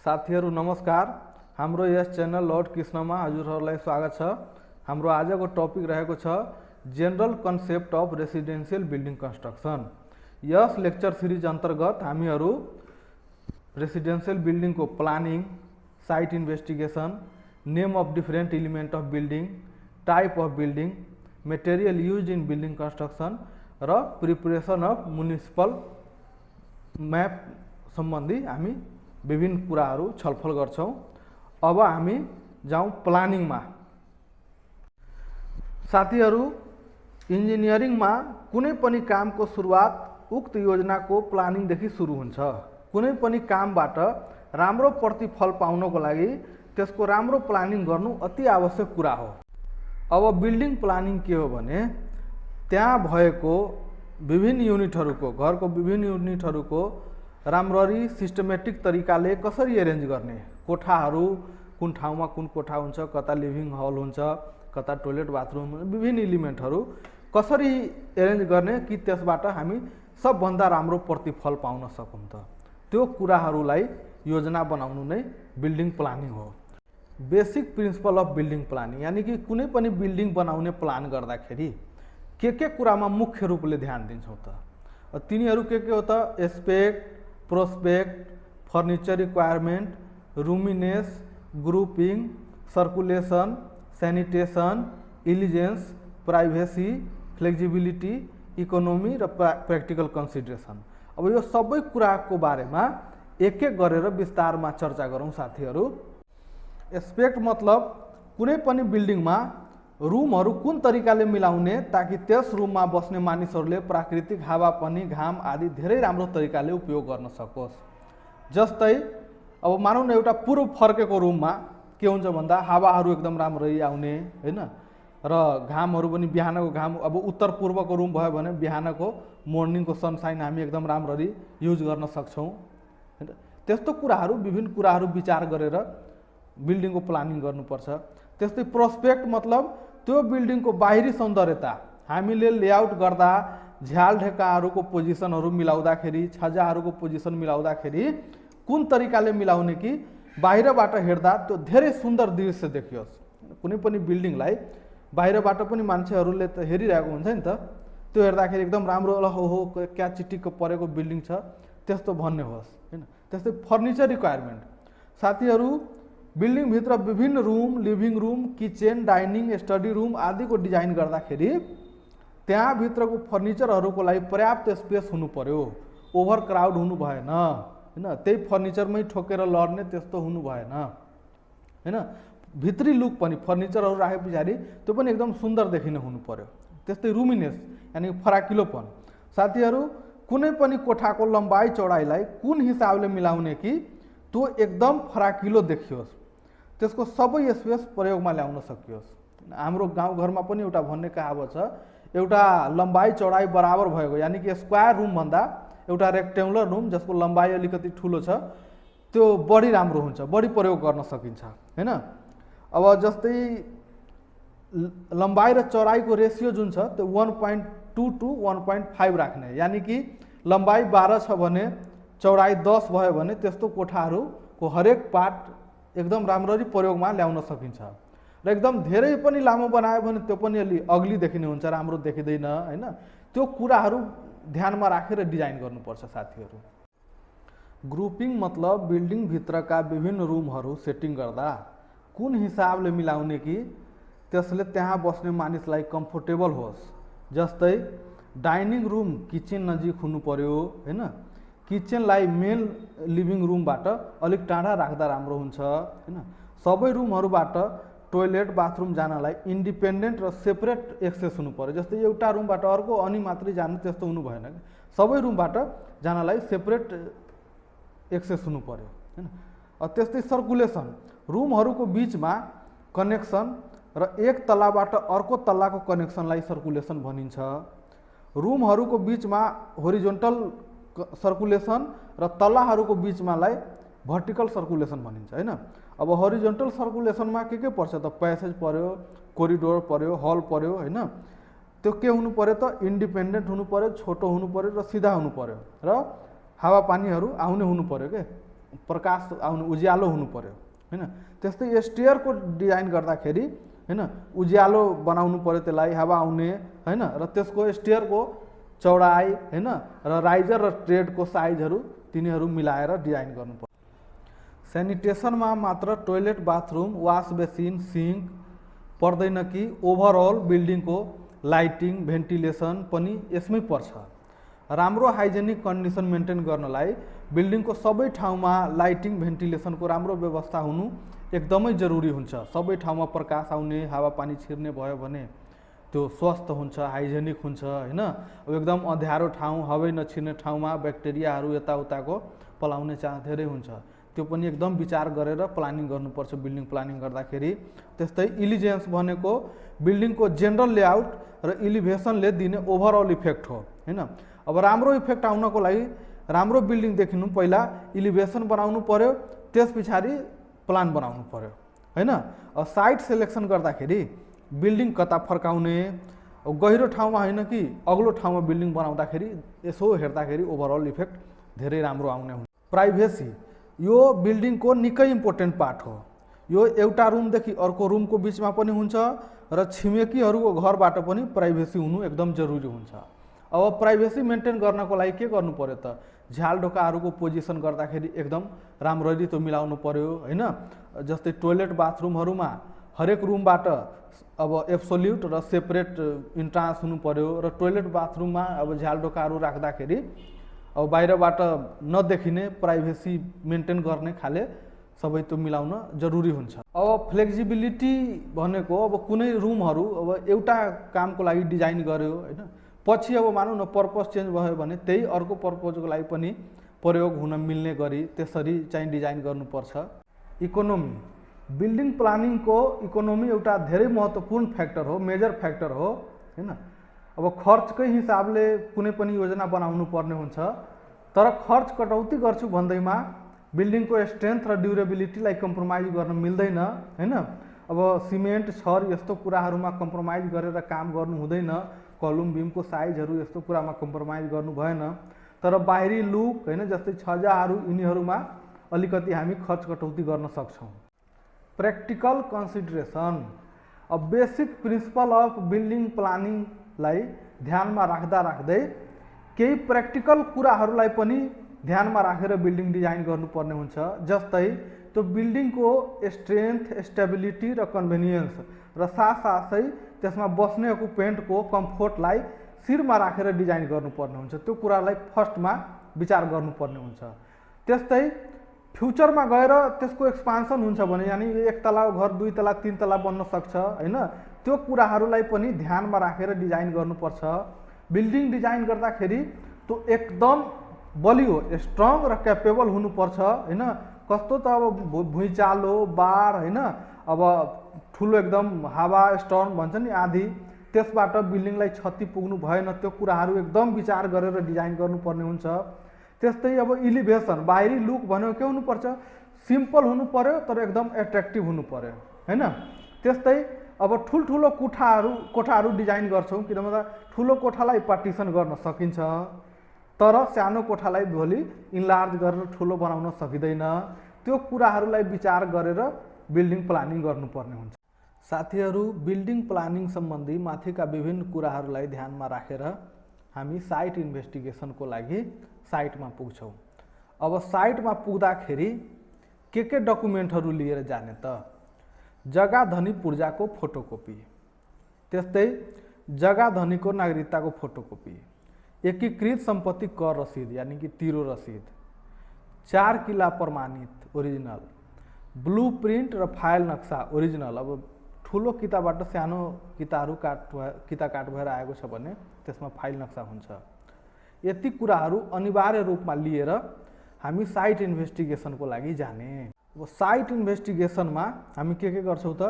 साथीहरु नमस्कार। हाम्रो यस च्यानल लर्ड कृष्णमा हजुरहरुलाई स्वागत छ। हाम्रो आजको टपिक रहेको छ general concept of residential building construction. यस लेक्चर सिरिज अन्तर्गत हामीहरु रेसिडेन्शियल बिल्डिङको planning, site investigation, name of different element of building, type of building, material used in building construction र प्रिपरेसन अफ म्युनिसिपल म्याप सम्बन्धी हामी विभिन्न कुराहरू छलफल गर्छौं। अब हामी जाउँ प्लानिङमा। साथीहरु, इन्जिनियरिङमा कुनै पनि कामको सुरुवात उक्त योजनाको प्लानिङदेखि सुरु हुन्छ। कुनै पनि कामबाट राम्रो प्रतिफल पाउनको लागि त्यसको राम्रो प्लानिङ गर्नु अति आवश्यक कुरा हो। अब बिल्डिङ प्लानिङ के हो भने त्यहाँ भएको विभिन्न युनिटहरूको, घरको विभिन्न युनिटहरूको राम्ररी सिस्टमेटिक तरिकाले कसरी एरेन्ज गर्ने, कोठाहरू कुन ठाउँमा कुन कोठा हुन्छ, कता लिभिङ हल हुन्छ, कता टोयलेट बाथरुम हुन्छ, विभिन्न एलिमेन्टहरू कसरी एरेन्ज गर्ने कि त्यसबाट हामी सबभन्दा राम्रो प्रतिफल पाउन सकौँ त, त्यो कुराहरूलाई योजना बनाउनु नै बिल्डिङ प्लानिङ हो। Basic principle of building planning यानी कि कुनै पनि बिल्डिङ बनाउने प्लान गर्दाखेरि के कुरामा मुख्य रूपले ध्यान दिन्छौँ त? तिनीहरू के हो त? Aspect, prospect, furniture requirement, roominess, grouping, circulation, sanitation, elegance, privacy, flexibility, economy र प्रैक्टिकल कंसिडरेशन। अब यो सबै कुराको बारेमा एक एक गरेर विस्तारमा चर्चा गरौँ साथीहरू। एस्पेक्ट मतलब कुनै पनि बिल्डिङमा रुमहरू कुन तरिकाले मिलाउने ताकि त्यस रुममा बस्ने मानिसहरूले प्राकृतिक हावापानी, घाम आदि धेरै राम्रो तरिकाले उपयोग गर्न सकोस्। जस्तै अब मानौँ न एउटा पूर्व फर्केको रुममा के हुन्छ भन्दा हावाहरू एकदम राम्ररी आउने हैन, र घामहरू पनि बिहानको घाम, अब उत्तर पूर्वको रुम भयो भने बिहानको मर्निङको सनसाइन हामी एकदम राम्ररी युज गर्न सक्छौँ हैन। त्यस्तो कुराहरू, विभिन्न कुराहरू विचार गरेर बिल्डिङको प्लानिङ गर्नुपर्छ। त्यस्तै प्रोस्पेक्ट मतलब त्यो बिल्डिङको बाहिरी सौन्दर्यता हामीले लेआउट गर्दा झ्याल ढेकाहरूको पोजिसनहरू मिलाउँदाखेरि, छज्जाहरूको पोजिसन मिलाउँदाखेरि कुन तरिकाले मिलाउने कि बाहिरबाट हेर्दा त्यो धेरै सुन्दर दृश्य देखियोस्। कुनै पनि बिल्डिङलाई बाहिरबाट पनि मान्छेहरूले त हेरिरहेको हुन्छ नि त, त्यो हेर्दाखेरि एकदम राम्रो हो क्या चिटिक्क परेको बिल्डिङ छ त्यस्तो भन्ने होस् हैन। त्यस्तै फर्निचर रिक्वायरमेन्ट साथीहरू, बिल्डिङ भित्र विभिन्न room, living room, kitchen, dining, study room आदिको डिजाइन गर्दाखेरि त्यहाँ भित्रको फर्निचरहरूको लागि पर्याप्त स्पेस हुनु पर्यो, ओभर क्राउड हुनु भएन हैन, त्यही फर्निचरमै ठोकेर लड्ने त्यस्तो हुनु भएन हैन। भित्री लुक पनि फर्निचरहरू राखे पछाडि त्यो पनि एकदम सुन्दर देखिने हुनु पर्यो। त्यस्तै रुमिनेस यानी फराकिलोपन साथीहरू, कुनै पनि कोठाको लम्बाइ चौडाइलाई कुन हिसाबले मिलाउने कि त्यो एकदम फराकिलो देखियोस्, त्यसको सबै स्पेस प्रयोगमा ल्याउन सकियोस्। हाम्रो गाउँघरमा पनि एउटा भन्ने कहावत छ, एउटा लम्बाइ चौडाइ बराबर भएको यानी कि स्क्वायर रुम भन्दा एउटा रेक्टेङ्गुलर रुम जसको लम्बाइ अलिकति ठुलो छ त्यो बढी राम्रो हुन्छ, बढी प्रयोग गर्न सकिन्छ हैन। अब जस्तै लम्बाइ र चौडाइको रेसियो जुन छ त्यो 1.2 to 1.5 राख्ने, यानी कि लम्बाइ 12 छ भने चौडाइ 10 भयो भने त्यस्तो कोठाहरूको हरेक पार्ट एकदम राम्ररी प्रयोगमा ल्याउन सकिन्छ। र एकदम धेरै पनि लामो बनायो भने त्यो पनि अलि अग्ली देखिने हुन्छ, राम्रो देखिँदैन हैन। त्यो कुराहरू ध्यानमा राखेर डिजाइन गर्नुपर्छ साथीहरू। ग्रुपिङ मतलब बिल्डिङ भित्रका विभिन्न रुमहरू सेटिङ गर्दा कुन हिसाबले मिलाउने कि त्यसले त्यहाँ बस्ने मानिसलाई कम्फोर्टेबल होस्। जस्तै डाइनिङ रुम किचन नजिक हुनु पर्यो हैन, किचनलाई मेन लिभिङ रुमबाट अलिक टाढा राख्दा राम्रो हुन्छ हैन। सबै रुमहरूबाट टोयलेट बाथरुम जानलाई इन्डिपेन्डेन्ट र सेपरेट एक्सेस हुनु पर्यो। जस्तै एउटा रुमबाट अर्को अनि मात्रै जानु त्यस्तो हुनु भएन, सबै रुमबाट जानलाई सेपरेट एक्सेस हुनु पर्यो हैन। त्यस्तै सर्कुलेसन, रुमहरूको बिचमा कनेक्सन र एक तल्लाबाट अर्को तल्लाको कनेक्सनलाई सर्कुलेसन भनिन्छ। रुमहरूको बिचमा होरिजोन्टल सर्कुलेसन र तल्लाहरूको बिचमालाई भर्टिकल सर्कुलेसन भनिन्छ हैन। अब होरिजोन्टल सर्कुलेसनमा के पर्छ त? प्यासेज पर्यो, कोरिडोर पर्यो, हल पर्यो हैन। त्यो के हुनु पर्यो त? इन्डिपेन्डेन्ट हुनु पर्यो, छोटो हुनु पर्यो र सिधा हुनु पर्यो र हावापानीहरू आउने हुनु पर्यो के प्रकाश आउनु उज्यालो हुनु पर्यो हैन। त्यस्तै स्टेयरको डिजाइन गर्दाखेरि हैन उज्यालो बनाउनु पर्यो, त्यसलाई हावा आउने हैन, र त्यसको स्टेयरको चौडाइ हैन र राइजर र ट्रेडको साइजहरू तिनीहरू मिलाएर डिजाइन गर्नु पर्यो। सेनिटेसनमा मात्र टोयलेट, बाथरुम, वास बेसिन, सिङ्क पर्दैन कि ओभरअल बिल्डिङको लाइटिङ, भेन्टिलेसन पनि यसमै पर्छ। राम्रो हाइजेनिक कन्डिसन मेन्टेन गर्नलाई बिल्डिङको सबै ठाउँमा लाइटिङ, भेन्टिलेसनको राम्रो व्यवस्था हुनु एकदमै जरुरी हुन्छ। सबै ठाउँमा प्रकाश आउने, हावापानी छिर्ने भयो भने त्यो स्वस्थ हुन्छ, हाइजेनिक हुन्छ हैन। अब एकदम अँध्यारो ठाउँ, हावै नछिर्ने ठाउँमा ब्याक्टेरियाहरू यताउताको पलाउने चान्स धेरै हुन्छ। त्यो पनि एकदम विचार गरेर प्लानिङ गर्नुपर्छ बिल्डिङ प्लानिङ गर्दाखेरि। त्यस्तै इलिजेन्स भनेको बिल्डिङको जेनरल लेआउट र इलिभेसनले दिने ओभरअल इफेक्ट हो हैन। अब राम्रो इफेक्ट आउनको लागि राम्रो बिल्डिङ देखिनु पहिला इलिभेसन बनाउनु पर्यो, त्यस पछाडि प्लान बनाउनु पर्यो हैन। अब साइट सेलेक्सन गर्दाखेरि बिल्डिङ कता फर्काउने, गहिरो ठाउँमा होइन कि अग्लो ठाउँमा बिल्डिङ बनाउँदाखेरि यसो हेर्दाखेरि ओभरअल इफेक्ट धेरै राम्रो आउने हुन्छ। प्राइभेसी यो बिल्डिङको निकै इम्पोर्टेन्ट पार्ट हो। यो एउटा रुमदेखि अर्को रुमको बिचमा पनि हुन्छ र छिमेकीहरूको घरबाट पनि प्राइभेसी हुनु एकदम जरुरी हुन्छ। अब प्राइभेसी मेन्टेन गर्नको लागि के गर्नु पर्यो त, झ्याल ढोकाहरूको पोजिसन गर्दाखेरि एकदम राम्ररी त्यो मिलाउनु पर्यो हैन। जस्तै टोयलेट बाथरुमहरूमा हरेक रुमबाट अब एब्सोल्युट र सेपरेट इन्ट्रान्स हुनु पर्यो, र टोयलेट बाथरुममा अब झ्याल ढोकाहरू राख्दाखेरि अब बाहिरबाट नदेखिने प्राइभेसी मेन्टेन गर्ने खाले सबै त्यो मिलाउन जरुरी हुन्छ। अब फ्लेक्सिबिलिटी भनेको अब कुनै रुमहरू अब एउटा कामको लागि डिजाइन गर्यो हैन, पछि अब मानौँ न पर्पस चेन्ज भयो भने त्यही अर्को पर्पजको लागि पनि प्रयोग हुन मिल्ने गरी त्यसरी चाहिँ डिजाइन गर्नुपर्छ। इकोनोमी बिल्डिङ प्लानिङको इकोनोमी एउटा धेरै महत्त्वपूर्ण फ्याक्टर हो, मेजर फ्याक्टर हो हैन। अब खर्चकै हिसाबले कुनै पनि योजना बनाउनु पर्ने हुन्छ, तर खर्च कटौती गर्छु भन्दैमा बिल्डिङको स्ट्रेन्थ र ड्युरेबिलिटीलाई कम्प्रोमाइज गर्न मिल्दैन हैन। अब सिमेन्ट, छर यस्तो कुराहरूमा कम्प्रोमाइज गरेर काम गर्नु हुँदैन, कलम बिमको साइजहरू यस्तो कुरामा कम्प्रोमाइज गर्नु भएन। तर बाहिरी लुक हैन जस्तै छज्जाहरू यिनीहरूमा अलिकति हामी खर्च कटौती गर्न सक्छौँ। प्र्याक्टिकल कन्सिडरेसन अब बेसिक प्रिन्सिपल अफ बिल्डिङ प्लानिङलाई ध्यानमा राख्दै केही प्र्याक्टिकल कुराहरूलाई पनि ध्यानमा राखेर बिल्डिङ डिजाइन गर्नुपर्ने हुन्छ। जस्तै त्यो बिल्डिङको स्ट्रेन्थ, स्टेबिलिटी र कन्भिनियन्स र साथसाथै त्यसमा बस्ने अकुपेन्टको कम्फोर्टलाई शिरमा राखेर डिजाइन गर्नुपर्ने हुन्छ। त्यो कुरालाई फर्स्टमा विचार गर्नुपर्ने हुन्छ। त्यस्तै फ्युचरमा गएर त्यसको एक्सपान्सन हुन्छ भने यानि एक तला घर 2 तला 3 तला बन्न सक्छ हैन, त्यो कुराहरूलाई पनि ध्यानमा राखेर डिजाइन गर्नुपर्छ। बिल्डिङ डिजाइन गर्दाखेरि त्यो एकदम बलियो, स्ट्रङ र क्यापेबल हुनुपर्छ हैन। कस्तो त अब भुइँचालो, बाढ हैन, अब ठुलो एकदम हावा स्टर्म भन्छ नि आँधी, त्यसबाट बिल्डिङलाई क्षति पुग्नु भएन, त्यो कुराहरू एकदम विचार गरेर डिजाइन गर्नुपर्ने हुन्छ। त्यस्तै अब इलिभेसन बाहिरी लुक भनेको के हुनुपर्छ, सिम्पल हुनु पर्यो तर एकदम एट्र्याक्टिभ हुनु पर्यो हैन। त्यस्तै अब ठुल्ठुलो कोठाहरू डिजाइन गर्छौँ, किनभने ठुलो कोठालाई पार्टिसन गर्न सकिन्छ तर सानो कोठालाई भोलि इन्लार्ज गरेर ठुलो बनाउन सकिँदैन। त्यो कुराहरूलाई विचार गरेर बिल्डिङ प्लानिङ गर्नुपर्ने हुन्छ। साथीहरू, बिल्डिङ प्लानिङ सम्बन्धी माथिका विभिन्न कुराहरूलाई ध्यानमा राखेर हामी साइट इन्भेस्टिगेसनको लागि साइटमा पुग्छौँ। अब साइटमा पुग्दाखेरि के डकुमेन्टहरू लिएर जाने त, जग्गा धनी पूर्जाको फोटोकपी, त्यस्तै जग्गा धनीको नागरिकताको फोटोकपी, एकीकृत सम्पत्ति कर रसिद यानी कि तिरो रसिद, 4 किला प्रमाणित ओरिजिनल, ब्लू प्रिन्ट र फाइल नक्सा ओरिजिनल। अब ठुलो किताबाट सानो किताहरू किता काट भएर आएको छ भने त्यसमा फाइल नक्सा हुन्छ। यति कुराहरू अनिवार्य रूपमा लिएर हामी साइट इन्भेस्टिगेसनको लागि जाने। अब साइट इन्भेस्टिगेसनमा हामी के गर्छौँ त,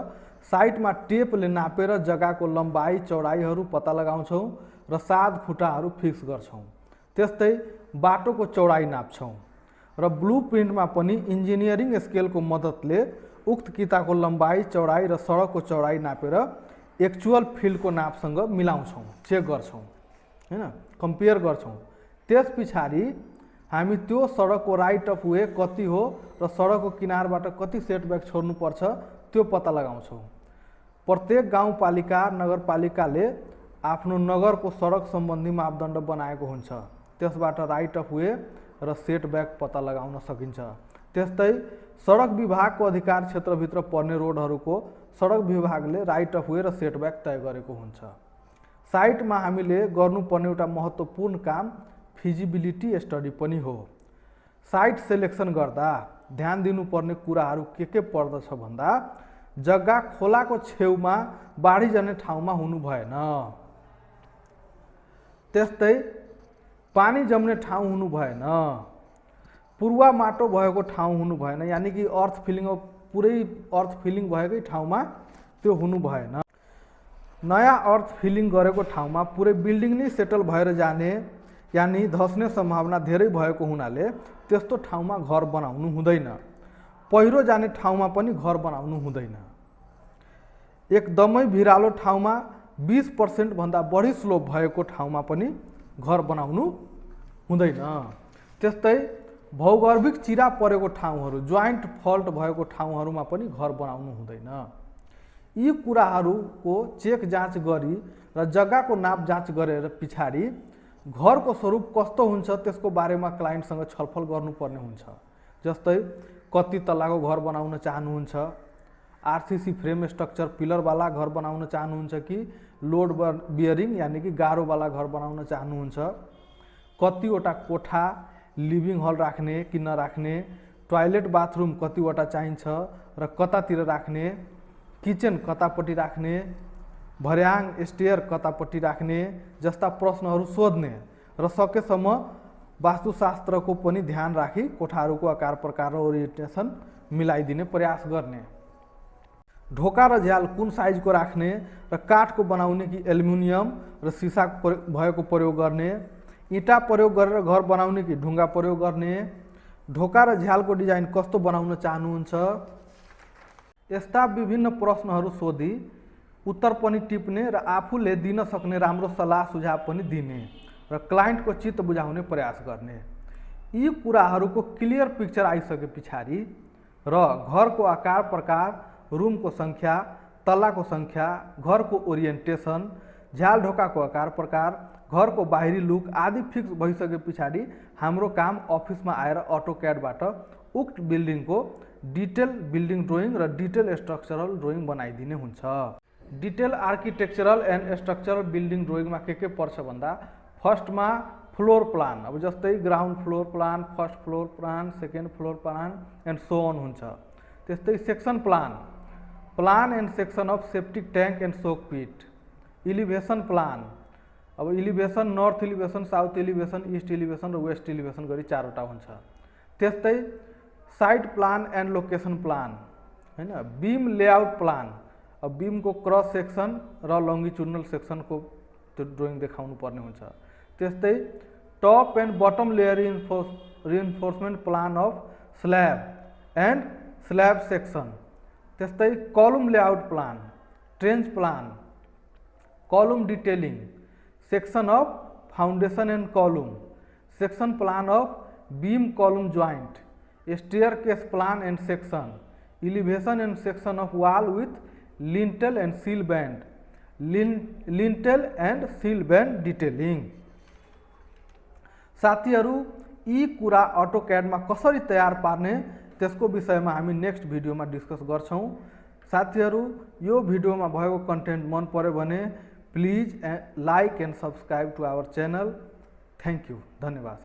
साइटमा टेपले नापेर जग्गाको लम्बाइ चौडाइहरू पत्ता लगाउँछौँ र 7 खुट्टाहरू फिक्स गर्छौँ। त्यस्तै बाटोको चौडाइ नाप्छौँ र ब्लू प्रिन्टमा पनि इन्जिनियरिङ स्केलको मद्दतले उक्त किताको लम्बाइ चौडाइ र सडकको चौडाइ नापेर एक्चुअल फिल्डको नापसँग मिलाउँछौँ, चेक गर्छौँ हैन, कम्पेयर गर्छौँ। त्यस पछाडि हामी त्यो सडकको राइट अफ वे कति हो र सडकको किनारबाट कति सेटब्याक छोड्नुपर्छ त्यो पत्ता लगाउँछौँ। प्रत्येक गाउँपालिका नगरपालिकाले आफ्नो नगरको सडक सम्बन्धी मापदण्ड बनाएको हुन्छ। त्यसबाट राइट अफ वे र सेटब्याक पत्ता लगाउन सकिन्छ। त्यस्तै सडक विभागको अधिकार क्षेत्रभित्र पर्ने रोडहरूको सडक विभागले राइट अफ वे र सेटब्याक तय गरेको हुन्छ। साइटमा हामीले गर्नुपर्ने एउटा महत्त्वपूर्ण काम फिजिबिलिटी स्टडी पनि हो। साइट सेलेक्सन गर्दा ध्यान दिनुपर्ने कुराहरू के पर्दछ भन्दा जग्गा खोलाको छेउमा बाढी जाने ठाउँमा हुनु भएन, त्यस्तै पानी जम्ने ठाउँ हुनु भएन, पूर्वा माटो भएको ठाउँ हुनु भएन, यानि कि पुरै अर्थ फिलिङ भएकै ठाउँमा त्यो हुनु भएन। नयाँ अर्थ फिलिङ गरेको ठाउँमा पुरै बिल्डिङ नै सेटल भएर जाने यानि धस्ने सम्भावना धेरै भएको हुनाले त्यस्तो ठाउँमा घर बनाउनु हुँदैन। पहिरो जाने ठाउँमा पनि घर बनाउनु हुँदैन। एकदमै भिरालो ठाउँमा 20% भन्दा बढी स्लोप भएको ठाउँमा पनि घर बनाउनु हुँदैन। त्यस्तै भौगर्भिक चिरा परेको ठाउँहरू, ज्वाइन्ट फल्ट भएको ठाउँहरूमा पनि घर बनाउनु हुँदैन। यी कुराहरूको चेक जाँच गरी र जग्गाको नाप जाँच गरेर पछाडि घरको स्वरूप कस्तो हुन्छ त्यसको बारेमा क्लाइन्टसँग छलफल गर्नुपर्ने हुन्छ। जस्तै कति तल्लाको घर बनाउन चाहनुहुन्छ, आरसीसी फ्रेम स्ट्रक्चर पिलरवाला घर बनाउन चाहनुहुन्छ कि लोड बियरिङ यानि कि गारोवाला घर बनाउन चाहनुहुन्छ, कतिवटा कोठा लिभिङ हल राख्ने कि नराख्ने, टोयलेट बाथरुम कतिवटा चाहिन्छ र कतातिर राख्ने, किचन कतापट्टि राख्ने, भर्याङ स्टेयर कतापट्टि राख्ने जस्ता प्रश्नहरू सोध्ने र सकेसम्म वास्तुशास्त्रको पनि ध्यान राखी कोठाहरूको आकार प्रकार र ओरिएन्टेसन मिलाइदिने प्रयास गर्ने। ढोका र झ्याल कुन साइजको राख्ने र काठको बनाउने कि एल्युमिनियम र सिसा भएको प्रयोग गर्ने, इँटा प्रयोग गरेर घर बनाउने कि ढुङ्गा प्रयोग गर्ने, ढोका र झ्यालको डिजाइन कस्तो बनाउन चाहनुहुन्छ, यस्ता विभिन्न प्रश्नहरू सोधी उत्तर पनि टिप्ने र आफूले दिन सक्ने राम्रो सल्लाह सुझाव पनि दिने र क्लाइन्टको चित्त बुझाउने प्रयास गर्ने। यी कुराहरूको क्लियर पिक्चर आइसके पछाडि र घरको आकार प्रकार, रुमको सङ्ख्या, तल्लाको सङ्ख्या, घरको ओरिएन्टेसन, झ्याल ढोकाको आकार प्रकार, घरको बाहिरी लुक आदि फिक्स भइसके पछाडि हाम्रो काम अफिसमा आएर अटोक्याडबाट उक्त बिल्डिङको डिटेल बिल्डिङ ड्रइङ र डिटेल स्ट्रक्चरल ड्रइङ बनाइदिने हुन्छ। Detail architectural and structural building ड्रइङमा के पर्छ भन्दा फर्स्टमा फ्लोर प्लान, अब जस्तै ground floor plan, first floor plan, second floor plan and so on हुन्छ। त्यस्तै section plan, plan and section of septic tank and soak pit, elevation plan, अब elevation north elevation, south elevation, east elevation र west elevation गरी 4वटा हुन्छ। त्यस्तै side plan and location plan हैन, beam layout plan, अब बीमको क्रस सेक्सन र लङ्गिचुडनल सेक्सनको त्यो ड्रइङ देखाउनु पर्ने हुन्छ। त्यस्तै top and bottom layer reinforcement plan of slab and slab section, त्यस्तै column layout plan, trench plan, column detailing, section of foundation and column, section plan of beam column joint, staircase plan and section, elevation and section of wall with lintel and sill band, lintel and sill band detailing. साथीहरू, यी कुरा अटोक्याडमा कसरी तयार पार्ने त्यसको विषयमा हामी next भिडियोमा डिस्कस गर्छौँ। साथीहरू, यो भिडियोमा भएको कन्टेन्ट मन पर्यो भने please like and subscribe to our channel. Thank you, धन्यवाद।